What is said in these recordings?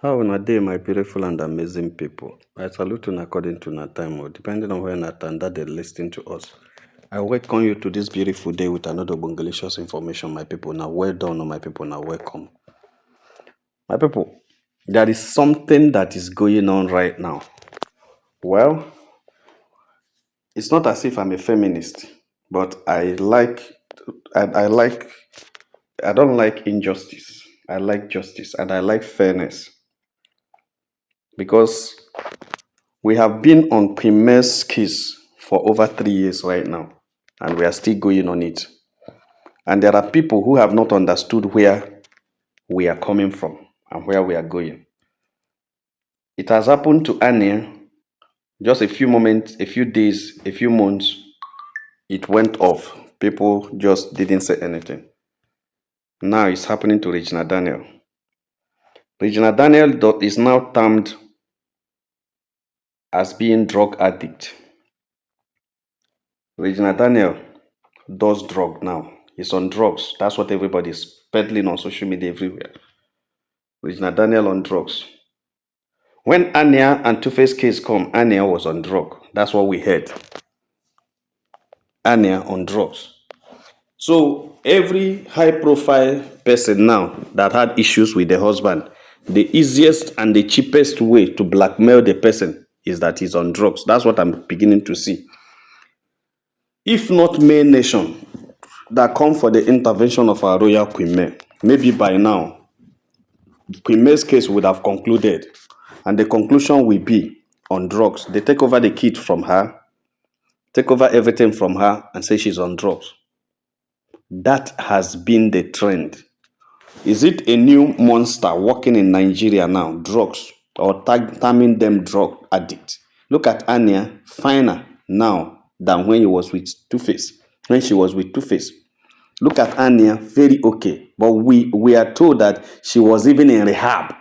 How una day, my beautiful and amazing people? I salute you according to na time, or depending on where na time that they listen to us. I welcome you to this beautiful day with another bongalicious information, my people. Now, well done, my people. Now, welcome, my people. There is something that is going on right now. Well, it's not as if I'm a feminist, but I don't like injustice. I like justice and I like fairness because we have been on Premier's case for over 3 years right now, and we are still going on it. And there are people who have not understood where we are coming from and where we are going. It has happened to Anya just a few moments, a few days, a few months. It went off. People just didn't say anything. Now it's happening to Regina Daniel. Regina Daniel is now termed as being drug addict. Regina Daniel does drug now. He's on drugs. That's what everybody's peddling on social media everywhere. Regina Daniel on drugs. When Anya and Two-Face case come, Anya was on drug. That's what we heard. Anya on drugs. So every high-profile person now that had issues with the husband, the easiest and the cheapest way to blackmail the person is that he's on drugs. That's what I'm beginning to see. If not main nation that come for the intervention of our royal Queen May, maybe by now, Queen May's case would have concluded, and the conclusion will be on drugs. They take over the kid from her, take over everything from her, and say she's on drugs. That has been the trend. Is it a new monster walking in Nigeria now? Drugs, or terming them drug addict? Look at Anya, finer now than when he was with Two-Face. When she was with Two-Face. Look at Anya, very okay. But we are told that she was even in rehab.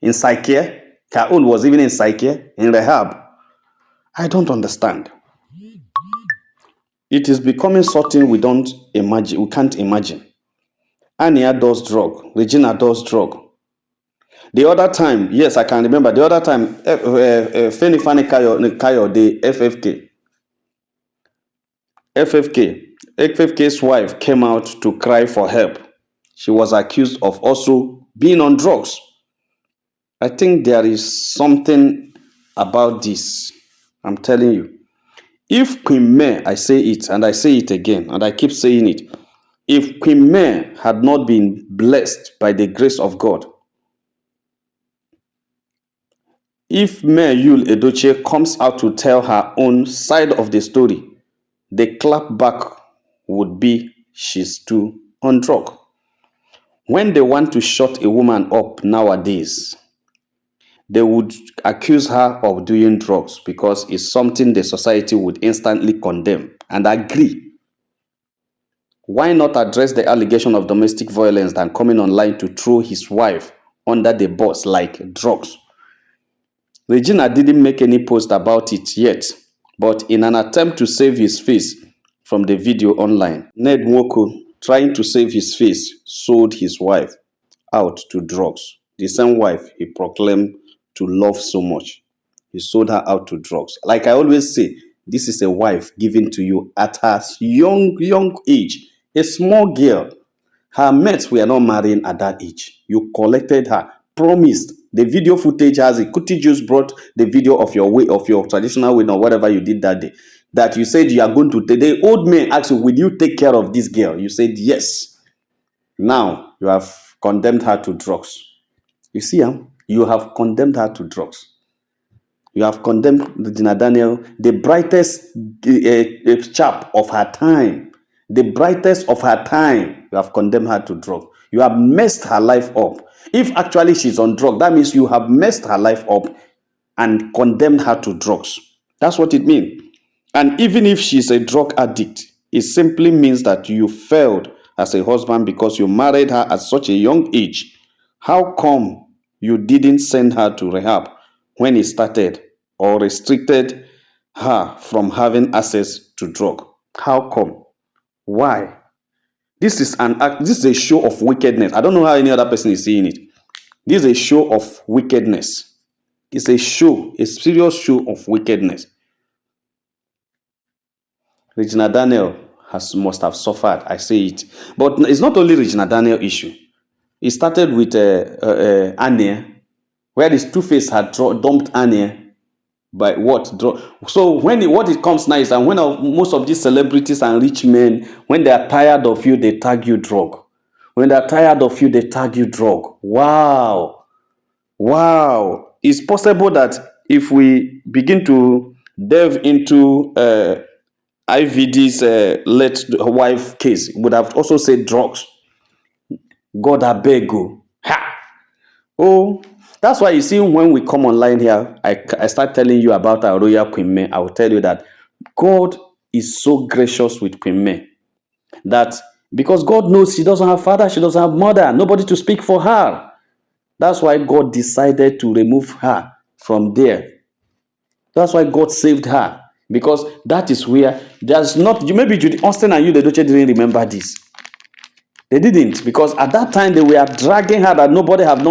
In psyche. Her own was even in psyche, in rehab. I don't understand. It is becoming something we can't imagine. Anya does drug. Regina does drug. The other time, yes, I can remember. The other time, Feni Fani Kayo, the FFK's wife came out to cry for help. She was accused of also being on drugs. I think there is something about this. I'm telling you. If Queen May, I say it and I say it again and I keep saying it. If Queen May had not been blessed by the grace of God, if May Yul Edochie comes out to tell her own side of the story, the clap back would be she's too on drug. When they want to shut a woman up nowadays, they would accuse her of doing drugs because it's something the society would instantly condemn and agree. Why not address the allegation of domestic violence than coming online to throw his wife under the bus like drugs? Regina didn't make any post about it yet, but in an attempt to save his face from the video online, Ned Nwoko, trying to save his face, sold his wife out to drugs. The same wife he proclaimed to love so much. He sold her out to drugs. Like I always say, this is a wife given to you at her young age. A small girl. Her mates were not marrying at that age. You collected her, promised. The video footage has it. Kuti just brought the video of your traditional wedding or whatever you did that day. That you said you are going to take. The old man asked you, will you take care of this girl? You said yes. Now you have condemned her to drugs. You see, you have condemned her to drugs. You have condemned Regina Daniel, the brightest chap of her time. The brightest of her time. You have condemned her to drugs. You have messed her life up. If actually she's on drugs, that means you have messed her life up and condemned her to drugs. That's what it means. And even if she's a drug addict, it simply means that you failed as a husband because you married her at such a young age. How come you didn't send her to rehab when it started or restricted her from having access to drug? How come? Why? This is a show of wickedness. I don't know how any other person is seeing it. This is a show of wickedness. It's a show, a serious show of wickedness. Regina Daniel must have suffered. I say it. But it's not only Regina Daniel issue. It started with Anya, where this Two-Face had dumped Anya by what? So what it comes now is that when most of these celebrities and rich men, when they are tired of you, they tag you drug. When they're tired of you, they tag you drug. Wow. Wow. It's possible that if we begin to delve into IVD's late wife case, would have also said drugs. God, I beg you. Ha! Oh, that's why you see when we come online here, I start telling you about our royal Queen May. I will tell you that God is so gracious with Queen May that because God knows she doesn't have father, she doesn't have mother, nobody to speak for her. That's why God decided to remove her from there. That's why God saved her. Because that is where there's not, maybe Judy Austin and you, the Doche, didn't remember this. They didn't, because at that time they were dragging her that nobody have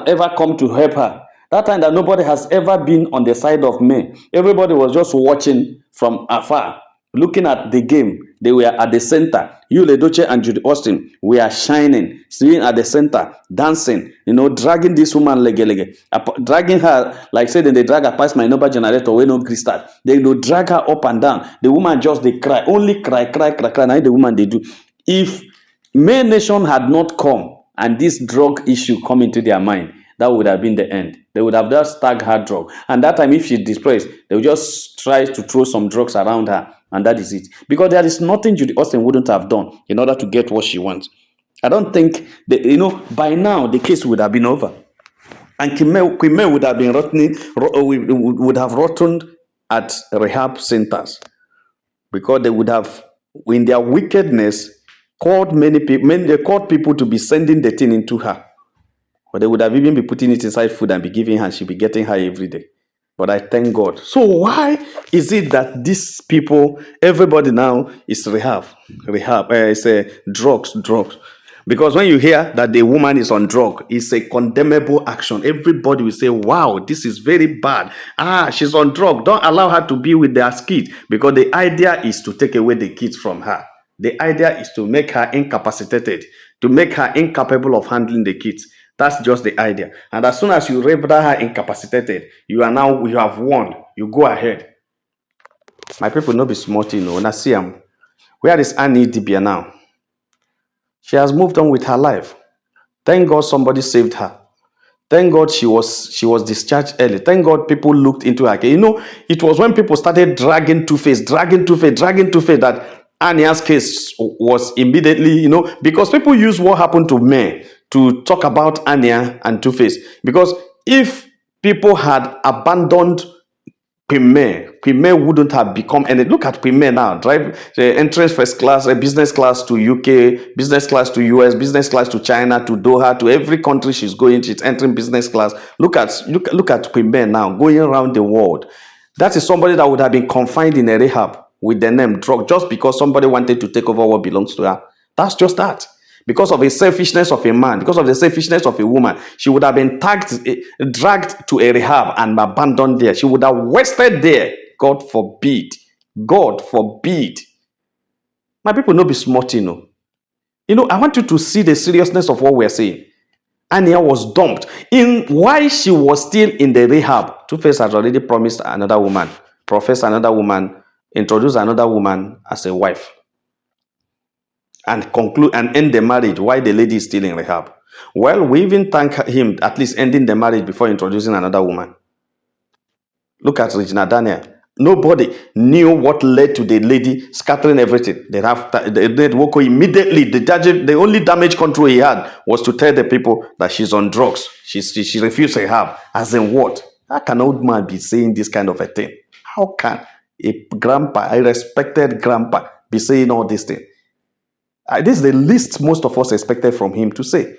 ever come to help her. That time that nobody has ever been on the side of me. Everybody was just watching from afar, looking at the game. They were at the center. You, Ledoche, and Judy Austin, we are shining, sitting at the center, dancing, dragging this woman lege, dragging her, like say they drag her past my number generator, we no gree start. They drag her up and down. The woman just they cry, only cry. Now the woman they do. If May Nation had not come and this drug issue come into their mind, that would have been the end. They would have just tagged her drug. And that time, if she's depressed, they would just try to throw some drugs around her. And that is it. Because there is nothing Judy Austin wouldn't have done in order to get what she wants. I don't think, by now, the case would have been over. And Queen May would have been would have rotted at rehab centers. Because they would have, in their wickedness, called they called people to be sending the thing into her. But they would have even be putting it inside food and be giving her, she'll be getting her every day. But I thank God. So why is it that these people, everybody now is rehab, it's drugs. Because when you hear that the woman is on drug, it's a condemnable action. Everybody will say, wow, this is very bad. She's on drug. Don't allow her to be with their kids. Because the idea is to take away the kids from her. The idea is to make her incapacitated, to make her incapable of handling the kids. That's just the idea. And as soon as you render her incapacitated, you have won. You go ahead. My people not be smart, Now see where is Annie Dibia now? She has moved on with her life. Thank God somebody saved her. Thank God she was discharged early. Thank God people looked into her. It was when people started dragging Two-Face that Anya's case was immediately, because people use what happened to May to talk about Anya and Two-Face. Because if people had abandoned Queen May wouldn't have become any. Look at Queen May now. Drive the entrance first class, business class to UK, business class to US, business class to China, to Doha, to every country she's going. She's entering business class. Look at Queen May now going around the world. That is somebody that would have been confined in a rehab with the name drug just because somebody wanted to take over what belongs to her. That's just that. Because of the selfishness of a man, because of the selfishness of a woman, she would have been dragged to a rehab and abandoned there. She would have wasted there. God forbid. God forbid. My people not be smart, I want you to see the seriousness of what we're saying. Anya was dumped. While she was still in the rehab, Two-Face has already promised another woman, professed another woman, introduced another woman as a wife, and conclude and end the marriage while the lady is still in rehab. Well, we even thank him at least ending the marriage before introducing another woman. Look at Regina Daniel. Nobody knew what led to the lady scattering everything. They Woko immediately. The only damage control he had was to tell the people that she's on drugs. She refused rehab. As in what? How can an old man be saying this kind of a thing? How can a respected grandpa, be saying all this thing? This is the least most of us expected from him to say.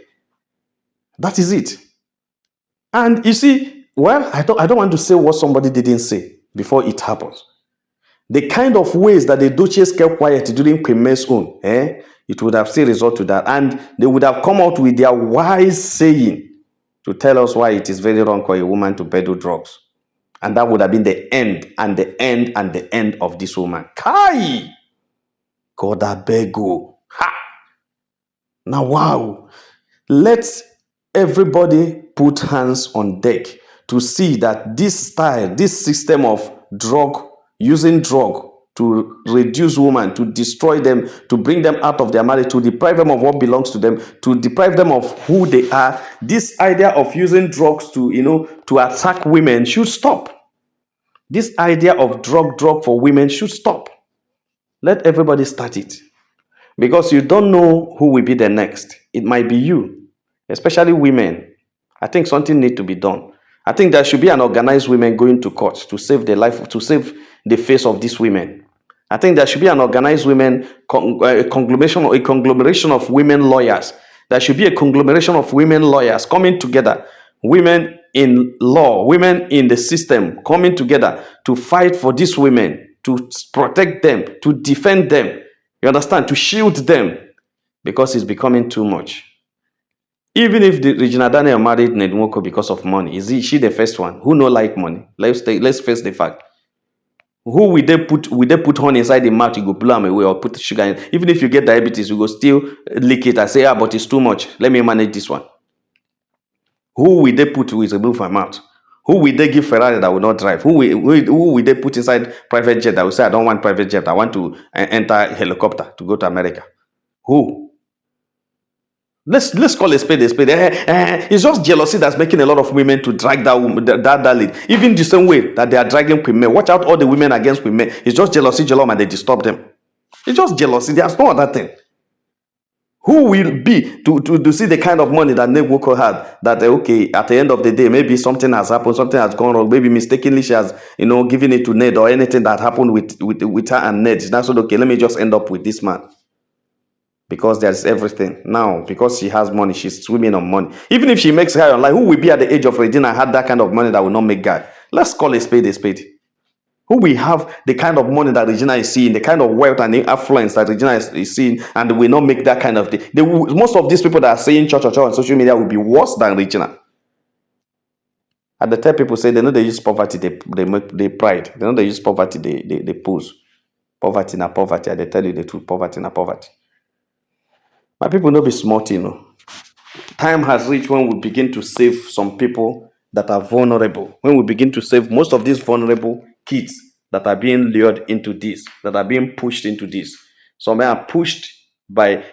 That is it. And you see, well, I don't want to say what somebody didn't say before it happens. The kind of ways that the Duchess kept quiet during Queen May's own, it would have still resort to that. And they would have come out with their wise saying. to tell us why it is very wrong for a woman to peddle drugs. And that would have been the end and the end and the end of this woman. Kai! God, I beg you. Ha! Now, wow. Let everybody put hands on deck to see that this style, this system of using drug to reduce women, to destroy them, to bring them out of their marriage, to deprive them of what belongs to them, to deprive them of who they are. This idea of using drugs to attack women should stop. This idea of drug for women should stop. Let everybody start it. Because you don't know who will be the next. It might be you, especially women. I think something needs to be done. I think there should be an organized women going to court to save their life, to save the face of these women. I think there should be an organized women conglomeration of women lawyers. There should be a conglomeration of women lawyers coming together, women in law, women in the system coming together to fight for these women, to protect them, to defend them. You understand? To shield them, because it's becoming too much. Even if the Regina Daniel married Nedwoko because of money, she the first one who no like money? Let's face the fact. Who will they put? Will they put honey inside the mouth? You go blow them away, or put sugar in? Even if you get diabetes, you go still lick it and say, but it's too much. Let me manage this one. Who will they put with remove my mouth? Who will they give Ferrari that will not drive? Who will they put inside private jet that will say, I don't want private jet, I want to enter helicopter to go to America? Who? Let's call a spade a spade. It's just jealousy that's making a lot of women to drag that woman, that lead. Even the same way that they are dragging women. Watch out, all the women against women. It's just jealousy, and they disturb them. It's just jealousy. There's no other thing. Who will be to see the kind of money that Negwoko had? That okay, at the end of the day, maybe something has happened, something has gone wrong. Maybe mistakenly she has, given it to Ned, or anything that happened with her and Ned. That's okay. Let me just end up with this man. Because there's everything now. Because she has money, she's swimming on money. Even if she makes guy online, who will be at the age of Regina and had that kind of money that will not make guy? Let's call a spade a spade. Who will have the kind of money that Regina is seeing, the kind of wealth and the affluence that Regina is seeing, and will not make that kind of thing? Most of these people that are saying church on social media will be worse than Regina. And the tell people say they know they use poverty, they pride. They know they use poverty, they pose. Poverty na poverty. And they tell you the truth, poverty na poverty. My people don't be smart, Time has reached when we begin to save some people that are vulnerable. When we begin to save most of these vulnerable kids that are being lured into this, that are being pushed into this. Some are pushed by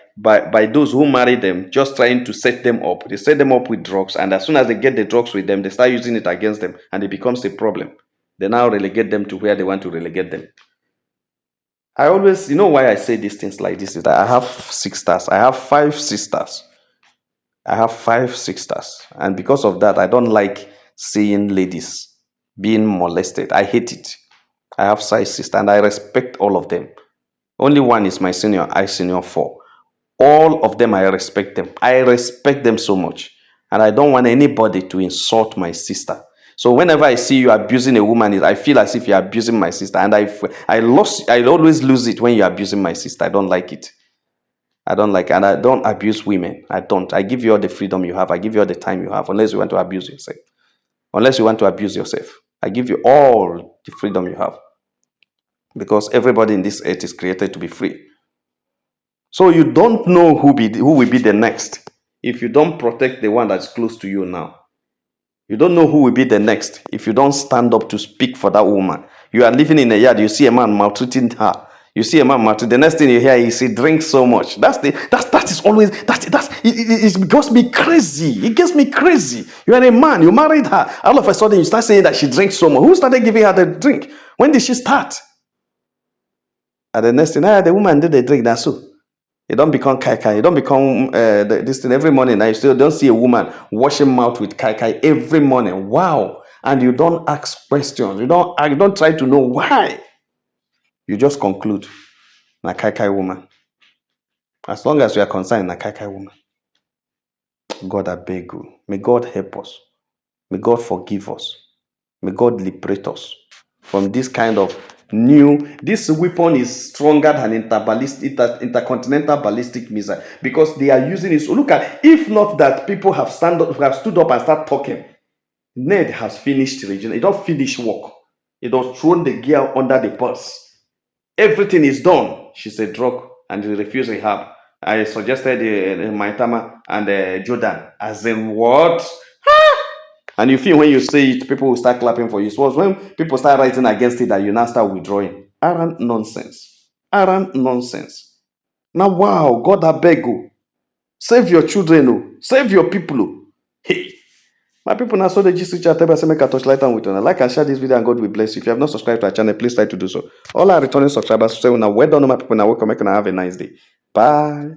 those who marry them, just trying to set them up. They set them up with drugs, and as soon as they get the drugs with them, they start using it against them, and it becomes a problem. They now relegate them to where they want to relegate them. I always, why I say these things like this is that I have sisters. I have 5 sisters. I have 5 sisters. And because of that, I don't like seeing ladies being molested. I hate it. I have 5 sisters and I respect all of them. Only one is my senior, I senior 4. All of them, I respect them. I respect them so much. And I don't want anybody to insult my sister. So whenever I see you abusing a woman, I feel as if you're abusing my sister. And I always lose it when you're abusing my sister. I don't like it. I don't like it. And I don't abuse women. I don't. I give you all the freedom you have. I give you all the time you have, unless you want to abuse yourself. Unless you want to abuse yourself. I give you all the freedom you have. Because everybody in this earth is created to be free. So you don't know who will be the next if you don't protect the one that's close to you now. You don't know who will be the next if you don't stand up to speak for that woman. You are living in a yard, you see a man maltreating her. You see a man maltreating. The next thing you hear is he drinks so much. It gets me crazy. It gets me crazy. You are a man, you married her. All of a sudden you start saying that she drinks so much. Who started giving her the drink? When did she start? And the next thing, the woman did the drink, that's so. You don't become kai. You don't become this thing every morning. I still don't see a woman washing mouth with kai every morning. Wow. And you don't ask questions. You don't try to know why. You just conclude. Na kai woman. As long as you are concerned, na kai woman. God, I beg you. May God help us. May God forgive us. May God liberate us from this kind of New. This weapon is stronger than intercontinental ballistic missile because they are using it. So look at, if not that people have stood up and start talking, Ned has finished Regina. He don't finish work. He don't thrown the gear under the bus. Everything is done. She's a drug and he refused rehab. I suggested Maitama and Jordan. As in what? And you feel when you say it, people will start clapping for you. It was when people start writing against it that you now start withdrawing. Arrant nonsense. Arrant nonsense. Now, wow, God, I beg you. Save your children, oh. Save your people. Oh. Hey. My people now saw the GC chat. Tell say make a touch light on with you. Like and share this video and God will bless you. If you have not subscribed to our channel, please try to do so. All our returning subscribers say, now well done, my people. Now welcome. Make have a nice day. Bye.